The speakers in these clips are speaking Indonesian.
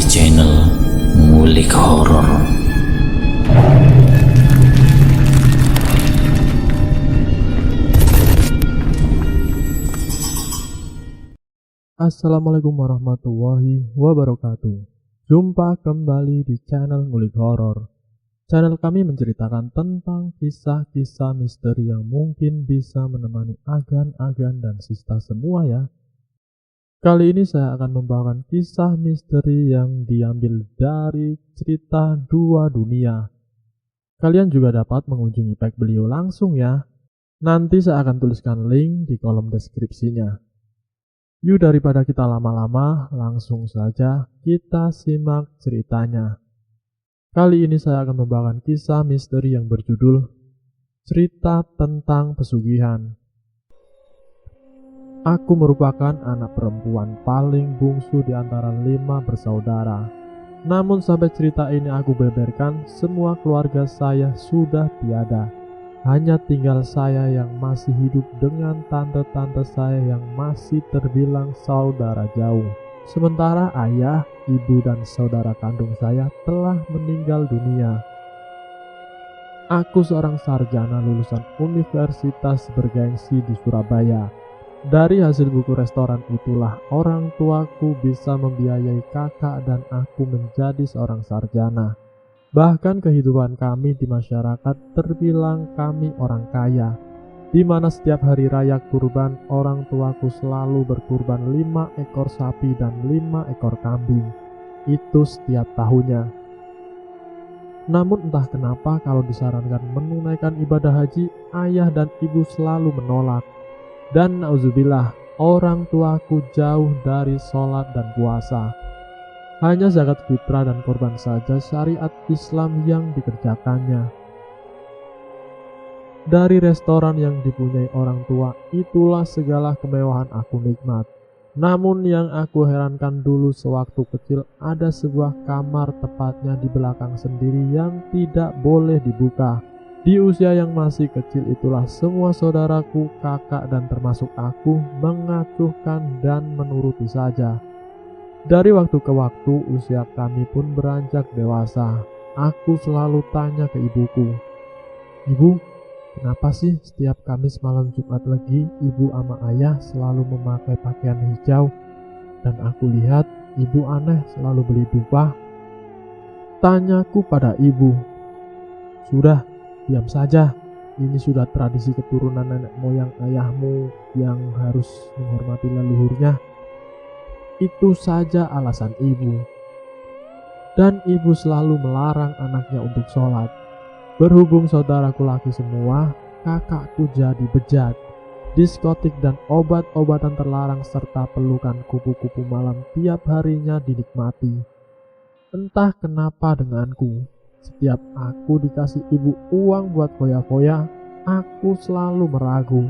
channel Ngulik Horor. Assalamualaikum warahmatullahi wabarakatuh. Jumpa kembali di channel Ngulik Horor. Channel kami menceritakan tentang kisah-kisah misteri yang mungkin bisa menemani agan-agan dan sista semua ya. Kali ini saya akan membawakan kisah misteri yang diambil dari cerita Dua Dunia. Kalian juga dapat mengunjungi page beliau langsung ya. Nanti saya akan tuliskan link di kolom deskripsinya. Yuk daripada kita lama-lama, langsung saja kita simak ceritanya. Kali ini saya akan membawakan kisah misteri yang berjudul Cerita Tentang Pesugihan. Aku merupakan anak perempuan paling bungsu di antara 5 bersaudara. Namun sampai cerita ini aku beberkan, semua keluarga saya sudah tiada. Hanya tinggal saya yang masih hidup dengan tante-tante saya yang masih terbilang saudara jauh. Sementara ayah, ibu, dan saudara kandung saya telah meninggal dunia. Aku seorang sarjana lulusan universitas bergengsi di Surabaya. Dari hasil buku restoran itulah orang tuaku bisa membiayai kakak dan aku menjadi seorang sarjana. Bahkan kehidupan kami di masyarakat terbilang kami orang kaya, di mana setiap hari raya kurban orang tuaku selalu berkurban 5 ekor sapi dan 5 ekor kambing. Itu setiap tahunnya. Namun entah kenapa kalau disarankan menunaikan ibadah haji, ayah dan ibu selalu menolak. Dan nauzubillah, orang tuaku jauh dari sholat dan puasa. Hanya zakat fitrah dan korban saja syariat Islam yang dikerjakannya. Dari restoran yang dipunyai orang tua, itulah segala kemewahan aku nikmat. Namun yang aku herankan dulu sewaktu kecil, ada sebuah kamar tepatnya di belakang sendiri yang tidak boleh dibuka. Di usia yang masih kecil itulah semua saudaraku, kakak, dan termasuk aku mengacuhkan dan menuruti saja. Dari waktu ke waktu usia kami pun beranjak dewasa. Aku selalu tanya ke ibuku, "Ibu, kenapa sih setiap Kamis malam Jumat Legi ibu sama ayah selalu memakai pakaian hijau? Dan aku lihat ibu aneh selalu beli dupa." Tanyaku pada ibu, "Sudah, diam saja. Ini sudah tradisi keturunan nenek moyang ayahmu yang harus menghormati leluhurnya." Itu saja alasan ibu. Dan ibu selalu melarang anaknya untuk sholat. Berhubung saudaraku laki semua, kakakku jadi bejat. Diskotik dan obat-obatan terlarang serta pelukan kupu-kupu malam tiap harinya dinikmati. Entah kenapa denganku, setiap aku dikasih ibu uang buat foya-foya, aku selalu meragu.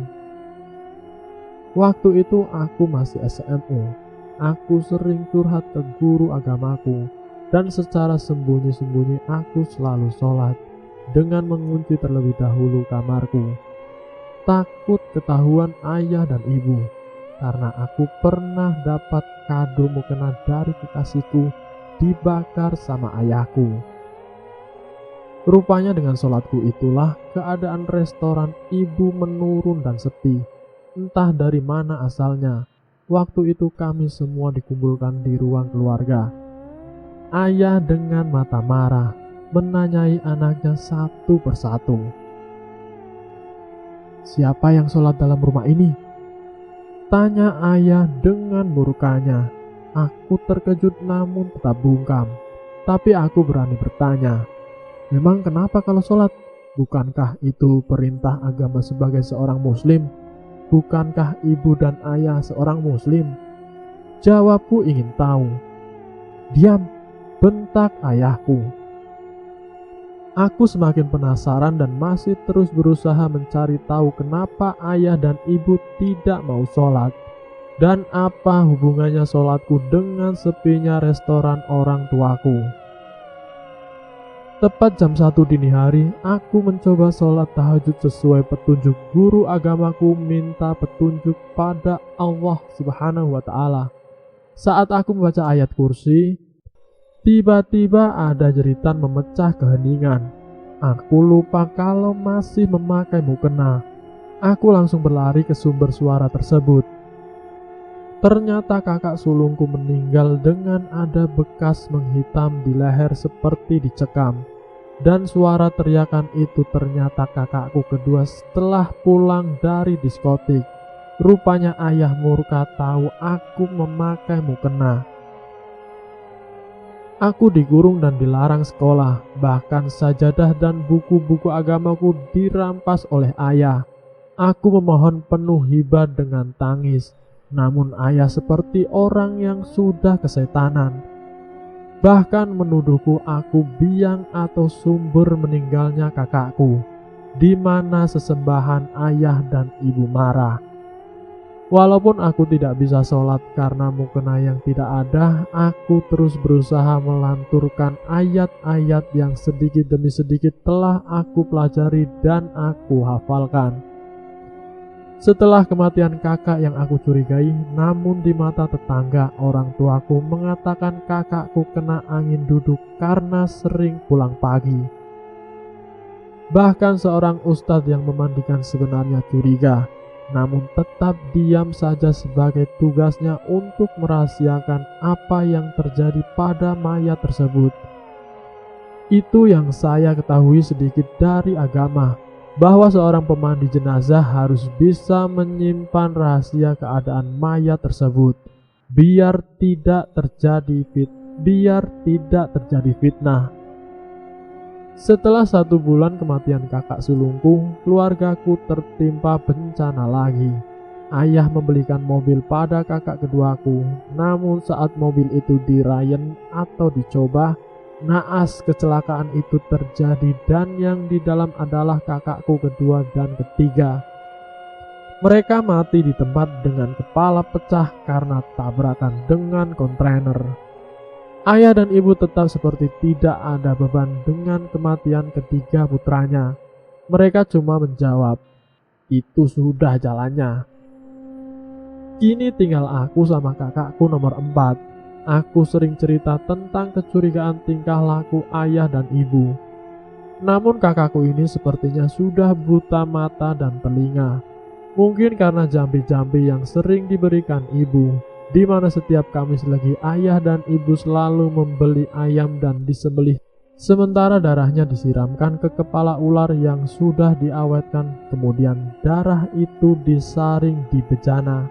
Waktu itu aku masih SMU. Aku sering curhat ke guru agamaku, dan secara sembunyi-sembunyi aku selalu sholat dengan mengunci terlebih dahulu kamarku. Takut ketahuan ayah dan ibu, karena aku pernah dapat kado mukena dari kekasihku dibakar sama ayahku. Rupanya dengan sholatku itulah keadaan restoran ibu menurun dan sepi. Entah dari mana asalnya. Waktu itu kami semua dikumpulkan di ruang keluarga. Ayah dengan mata marah menanyai anaknya satu persatu, "Siapa yang sholat dalam rumah ini?" Tanya ayah dengan murkanya. Aku terkejut namun tetap bungkam. Tapi aku berani bertanya, "Memang kenapa kalau sholat? Bukankah itu perintah agama sebagai seorang muslim? Bukankah ibu dan ayah seorang muslim?" Jawabku ingin tahu. "Diam!" bentak ayahku. Aku semakin penasaran dan masih terus berusaha mencari tahu kenapa ayah dan ibu tidak mau sholat. Dan apa hubungannya sholatku dengan sepinya restoran orang tuaku. Tepat jam 1 dini hari, aku mencoba sholat tahajud sesuai petunjuk guru agamaku, minta petunjuk pada Allah Subhanahu wa Ta'ala. Saat aku membaca ayat kursi, Tiba-tiba ada jeritan memecah keheningan. Aku lupa kalau masih memakai mukena. Aku langsung berlari ke sumber suara tersebut. Ternyata kakak sulungku meninggal dengan ada bekas menghitam di leher seperti dicekam. Dan suara teriakan itu ternyata kakakku kedua setelah pulang dari diskotik. Rupanya ayah murka tahu aku memakai mukena. Aku dikurung dan dilarang sekolah, bahkan sajadah dan buku-buku agamaku dirampas oleh ayah. Aku memohon penuh hibah dengan tangis, namun ayah seperti orang yang sudah kesetanan. Bahkan menuduhku aku biang atau sumber meninggalnya kakakku, di mana sesembahan ayah dan ibu marah. Walaupun aku tidak bisa sholat karena mukena yang tidak ada, aku terus berusaha melanturkan ayat-ayat yang sedikit demi sedikit telah aku pelajari dan aku hafalkan. Setelah kematian kakak yang aku curigai, namun di mata tetangga orang tuaku mengatakan kakakku kena angin duduk karena sering pulang pagi. Bahkan seorang ustadz yang memandikan sebenarnya curiga, namun tetap diam saja sebagai tugasnya untuk merahasiakan apa yang terjadi pada mayat tersebut. Itu yang saya ketahui sedikit dari agama, bahwa seorang pemandi jenazah harus bisa menyimpan rahasia keadaan mayat tersebut, biar tidak terjadi fitnah. Setelah 1 bulan kematian kakak sulungku, keluargaku tertimpa bencana lagi. Ayah membelikan mobil pada kakak keduaku, namun saat mobil itu dirayen atau dicoba, naas kecelakaan itu terjadi dan yang di dalam adalah kakakku kedua dan ketiga. Mereka mati di tempat dengan kepala pecah karena tabrakan dengan kontainer. Ayah dan ibu tetap seperti tidak ada beban dengan kematian ketiga putranya. Mereka cuma menjawab, itu sudah jalannya. Kini tinggal aku sama kakakku nomor 4. Aku sering cerita tentang kecurigaan tingkah laku ayah dan ibu. Namun kakakku ini sepertinya sudah buta mata dan telinga. Mungkin karena jambi-jambi yang sering diberikan ibu, di mana setiap Kamis lagi ayah dan ibu selalu membeli ayam dan disembelih, sementara darahnya disiramkan ke kepala ular yang sudah diawetkan, kemudian darah itu disaring di bejana.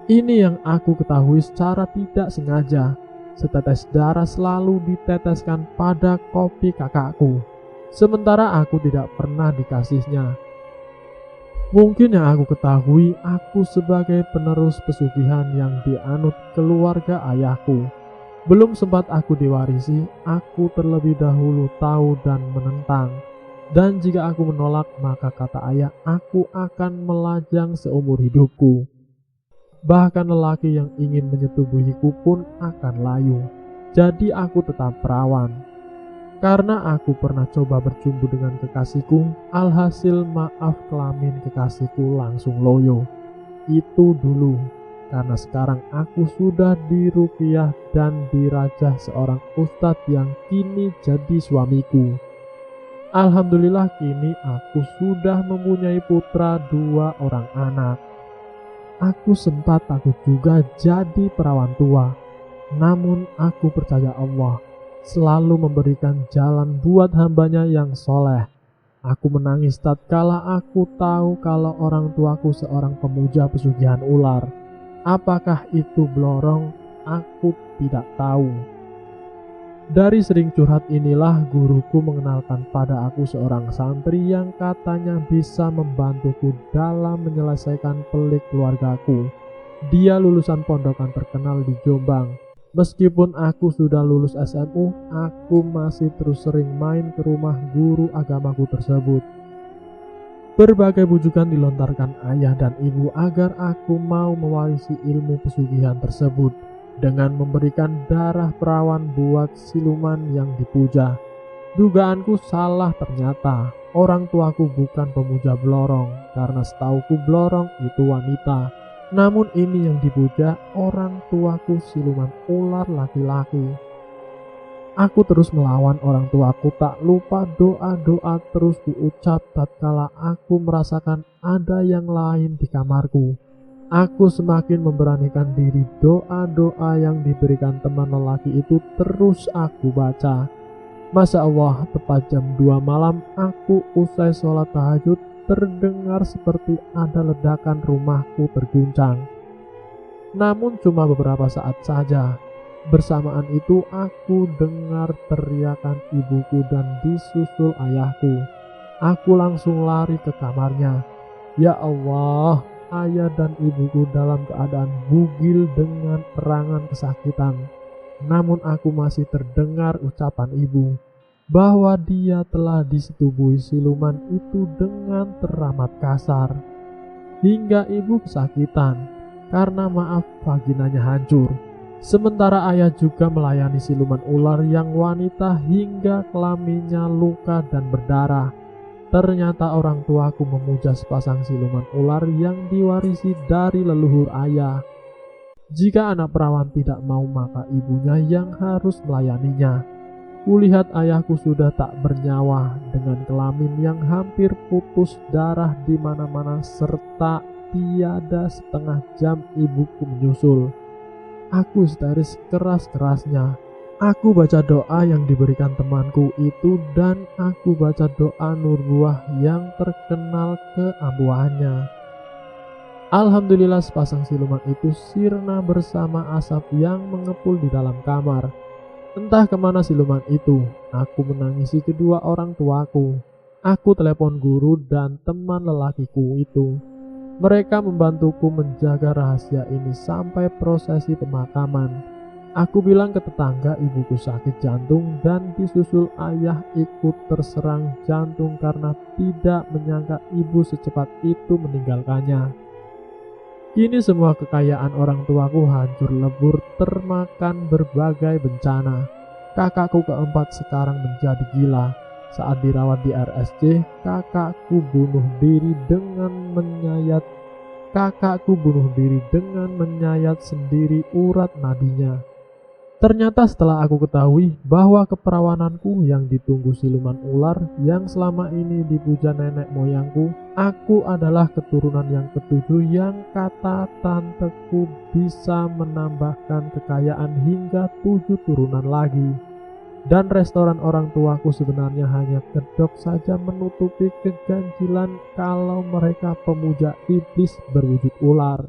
Ini yang aku ketahui secara tidak sengaja. Setetes darah selalu diteteskan pada kopi kakakku, sementara aku tidak pernah dikasihnya. Mungkin yang aku ketahui, aku sebagai penerus pesugihan yang dianut keluarga ayahku. Belum sempat aku diwarisi, aku terlebih dahulu tahu dan menentang. Dan jika aku menolak, maka kata ayah, aku akan melajang seumur hidupku. Bahkan lelaki yang ingin menyetubuhiku pun akan layu. Jadi aku tetap perawan. Karena aku pernah coba bercumbu dengan kekasihku, alhasil maaf kelamin kekasihku langsung loyo. Itu dulu, karena sekarang aku sudah diruqyah dan dirajah seorang ustadz yang kini jadi suamiku. Alhamdulillah kini aku sudah mempunyai putra 2 orang anak. Aku sempat takut juga jadi perawan tua, namun aku percaya Allah selalu memberikan jalan buat hambanya yang soleh. Aku menangis tatkala aku tahu kalau orang tuaku seorang pemuja pesugihan ular. Apakah itu blorong? Aku tidak tahu. Dari sering curhat inilah guruku mengenalkan pada aku seorang santri yang katanya bisa membantuku dalam menyelesaikan pelik keluargaku. Dia lulusan pondokan terkenal di Jombang. Meskipun aku sudah lulus SMU, aku masih terus sering main ke rumah guru agamaku tersebut. Berbagai bujukan dilontarkan ayah dan ibu agar aku mau mewarisi ilmu pesugihan tersebut dengan memberikan darah perawan buat siluman yang dipuja. Dugaanku salah ternyata. Orang tuaku bukan pemuja blorong, karena setauku blorong itu wanita. Namun ini yang dipuja orang tuaku siluman ular laki-laki. Aku terus melawan orang tuaku, tak lupa doa-doa terus diucap tatkala aku merasakan ada yang lain di kamarku. Aku semakin memberanikan diri, doa-doa yang diberikan teman lelaki itu terus aku baca. Masya Allah, tepat jam 2 malam aku usai sholat tahajud terdengar seperti ada ledakan rumahku terguncang. Namun cuma beberapa saat saja. Bersamaan itu aku dengar teriakan ibuku dan disusul ayahku. Aku langsung lari ke kamarnya. Ya Allah, ayah dan ibuku dalam keadaan bugil dengan erangan kesakitan. Namun aku masih terdengar ucapan ibu bahwa dia telah disetubuhi siluman itu dengan teramat kasar. Hingga ibu kesakitan karena maaf vaginanya hancur. Sementara ayah juga melayani siluman ular yang wanita hingga kelaminnya luka dan berdarah. Ternyata orang tuaku memuja sepasang siluman ular yang diwarisi dari leluhur ayah. Jika anak perawan tidak mau, maka ibunya yang harus melayaninya. Kulihat ayahku sudah tak bernyawa dengan kelamin yang hampir putus darah di mana-mana serta tiada setengah jam ibuku menyusul. Aku histeris keras-kerasnya. Aku baca doa yang diberikan temanku itu dan aku baca doa Nurbuah yang terkenal keampuhannya. Alhamdulillah sepasang siluman itu sirna bersama asap yang mengepul di dalam kamar. Entah kemana siluman itu. Aku menangisi kedua orang tuaku. Aku telepon guru dan teman lelakiku itu. Mereka membantuku menjaga rahasia ini sampai prosesi pemakaman. Aku bilang ke tetangga ibuku sakit jantung dan disusul ayah ikut terserang jantung karena tidak menyangka ibu secepat itu meninggalkannya. Kini semua kekayaan orang tuaku hancur lebur termakan berbagai bencana. Kakakku keempat sekarang menjadi gila. Saat dirawat di RSC, kakakku bunuh diri dengan menyayat sendiri urat nadinya. Ternyata setelah aku ketahui bahwa keperawananku yang ditunggu siluman ular yang selama ini dipuja nenek moyangku, aku adalah keturunan yang ketujuh yang kata tanteku bisa menambahkan kekayaan hingga 7 turunan lagi. Dan restoran orang tuaku sebenarnya hanya kedok saja menutupi keganjilan kalau mereka pemuja iblis berwujud ular.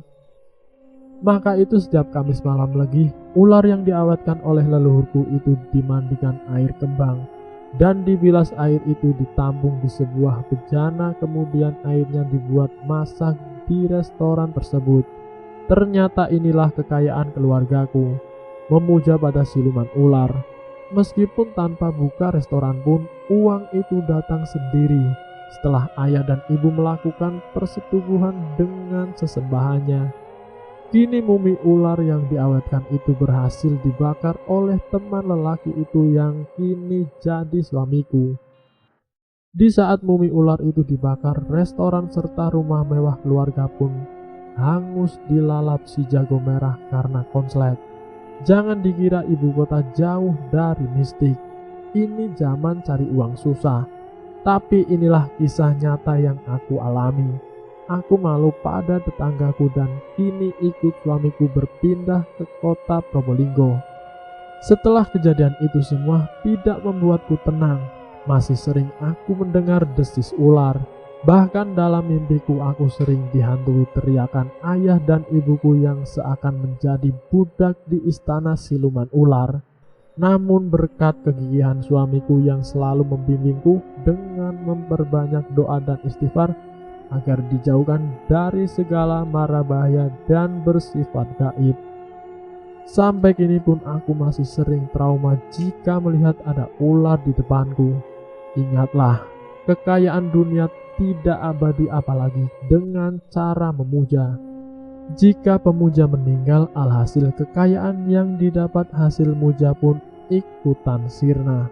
Maka itu setiap Kamis malam lagi, ular yang diawetkan oleh leluhurku itu dimandikan air kembang dan dibilas air itu ditampung di sebuah bejana, kemudian airnya dibuat masak di restoran tersebut. Ternyata inilah kekayaan keluargaku, memuja pada siluman ular. Meskipun tanpa buka restoran pun, uang itu datang sendiri setelah ayah dan ibu melakukan persetubuhan dengan sesembahannya. Kini mumi ular yang diawetkan itu berhasil dibakar oleh teman lelaki itu yang kini jadi suamiku. Di saat mumi ular itu dibakar, restoran serta rumah mewah keluarga pun hangus dilalap si jago merah karena konslet. Jangan dikira ibu kota jauh dari mistik. Ini zaman cari uang susah. Tapi inilah kisah nyata yang aku alami. Aku malu pada tetanggaku dan kini ikut suamiku berpindah ke kota Probolinggo. Setelah kejadian itu semua tidak membuatku tenang. Masih sering aku mendengar desis ular. Bahkan dalam mimpiku aku sering dihantui teriakan ayah dan ibuku yang seakan menjadi budak di istana siluman ular. Namun berkat kegigihan suamiku yang selalu membimbingku dengan memperbanyak doa dan istighfar agar dijauhkan dari segala mara bahaya dan bersifat gaib. Sampai kini pun aku masih sering trauma jika melihat ada ular di depanku. Ingatlah, kekayaan dunia tidak abadi apalagi dengan cara memuja. Jika pemuja meninggal, alhasil kekayaan yang didapat hasil muja pun ikutan sirna.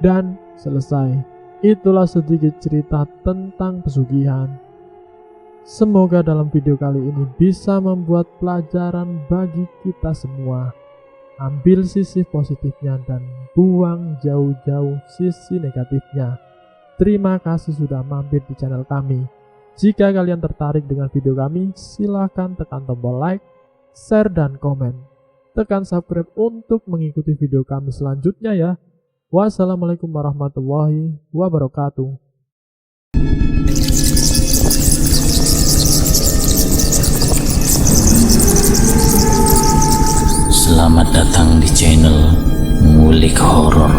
Dan selesai. Itulah sedikit cerita tentang pesugihan. Semoga dalam video kali ini bisa membuat pelajaran bagi kita semua. Ambil sisi positifnya dan buang jauh-jauh sisi negatifnya. Terima kasih sudah mampir di channel kami. Jika kalian tertarik dengan video kami, silahkan tekan tombol like, share, dan komen. Tekan subscribe untuk mengikuti video kami selanjutnya ya. Wassalamualaikum warahmatullahi wabarakatuh. Selamat datang di channel Ngulik Horor.